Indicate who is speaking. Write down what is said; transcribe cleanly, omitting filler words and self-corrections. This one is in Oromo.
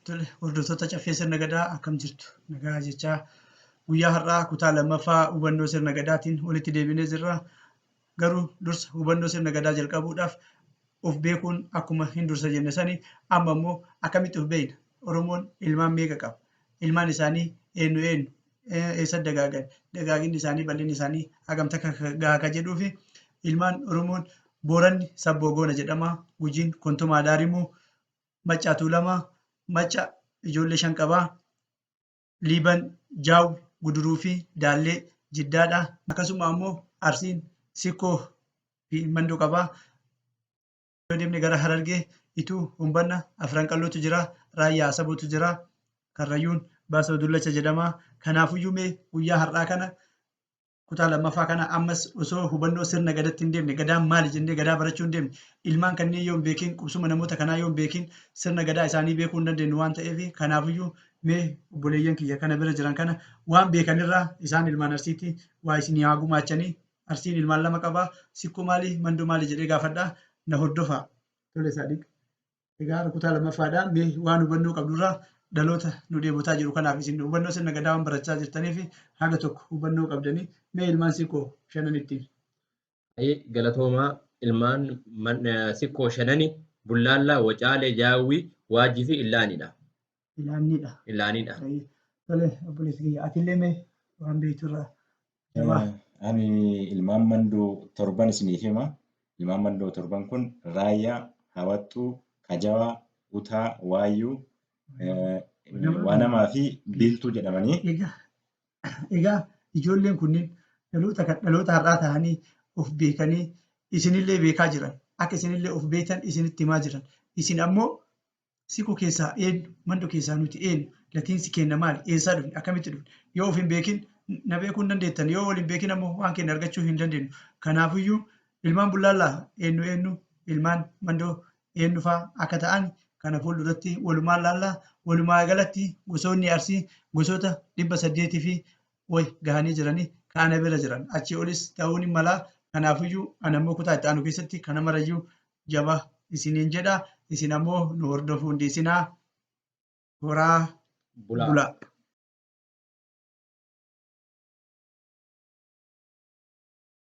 Speaker 1: Tole, hordoftoota caffee sirna gadaa akkam jirtu? Nagaa jechaa guyyaa har'aa kutaa lammaffaa hubannoo sirna gadaatiin walitti deebinee jirra. Garuu dursa hubannoo sirna gadaa jalqabuudhaaf of beekuun akkuma hin dursa jenne sani amma immoo akkamitti of beekna? Oromoon ilmaan meeqa qaba? Ilmaan isaanii eenyu eenyu? Eessatti dagaagan? Dagaaginni isaanii bal'inni isaanii hagam takka gahaa jedhuu fi ilmaan Oromoon Booranni Sabboo Goona jedhama. Gujiin Kontumaa Daarimuu, Maccaa Tuulamaa, Macca ijoollee 5 qabaa. Liiban Jaaw Guduruu fi Daallee Jiddaadha. Akkasuma immoo Arsiin Sikkoo fi Mandoo qabaa. Yoo deemne gara Harargee Ituu Humbanna Afran Qallootu jira. Raayyaa Asabotu jira. Karrayyuun Baasoo Dullacha jedhama. Kanaafiyyuu mee guyyaa har'aa kana kutaa lammaffaa kana ammas osoo hubannoo sirna gadaatti hin deemne gadaan maali jennee gadaa barachuu hin deemne ilmaan kanneen yoo hin beekin qubsuma namoota kanaa yoo hin beekin sirna gadaa isaanii beekuu hin dandeenyu waan ta'eef kanaafiyyuu mee obboleeyyan kiyya kana bira jiran kana waan beekanirraa isaan ilmaan Arsiitti waa isinii haa gumaachanii Arsiin ilmaan 2 qabaa Sikkoo maali Mandoo maali jedhee gaafadhaa na hordofaa. Tole Saadiq. Egaa kutaa lammaffaadhaa mee waan hubannoo qabdurraa dhaloota nu dheebotaa jiru kanaaf isin hubannoo sirna gadaa waan barachaa jirtaniif haga tokko hubannoo qabdanii mee ilmaan Sikkoo 5 ittiin.
Speaker 2: Galatoomaa ilmaan Sikkoo 5 Bullaallaa, Wacaalee, Jaawwii, Waajjii fi Illaanidha. Illaanidha.
Speaker 1: Tole obboleessi kiyya atillee mee waan beekturraa.
Speaker 3: Ani ilmaan Mandoo 7 isiniif hima. Ilmaan Mandoo 7 kun Raayyaa, Hawattuu, Kajawaa, Utaa, Waayyuu, Waanamaa fi Biiltuu jedhamanii.
Speaker 1: Egaa ijoolleen kunniin dhaloota har'aa ta'anii of beekanii isinillee beekaa jiran akka isinillee of beektan isinitti himaa jiran isin ammoo Sikkoo keessaa eenyu Mandoo keessaa nuti eenyu latiinsi kenna maali eessaa dhufne akkamitti dhufne yoo of hin beekin na beekuu hin dandeettan yoo wal hin beekin ammoo waan keenya argachuu hin dandeenyu. Kanaafiyyuu ilmaan Bullaallaa eenyu ilmaan Mandoo eenyu fa'aa akka ta'an kana fuulduratti walumaan laallaa walumaa galatti gosoonni Arsii gosoota 800 fi way gahanii jiranii kaana bira jiran achii olis ta'uun hin malaa. Kanaafiyyuu ana immoo kutaa itti aanu keessatti kana marayyuu jabaa isiniin jedha isin ammoo nu hordofuu hin dhiisinaa. Horaa bulaa.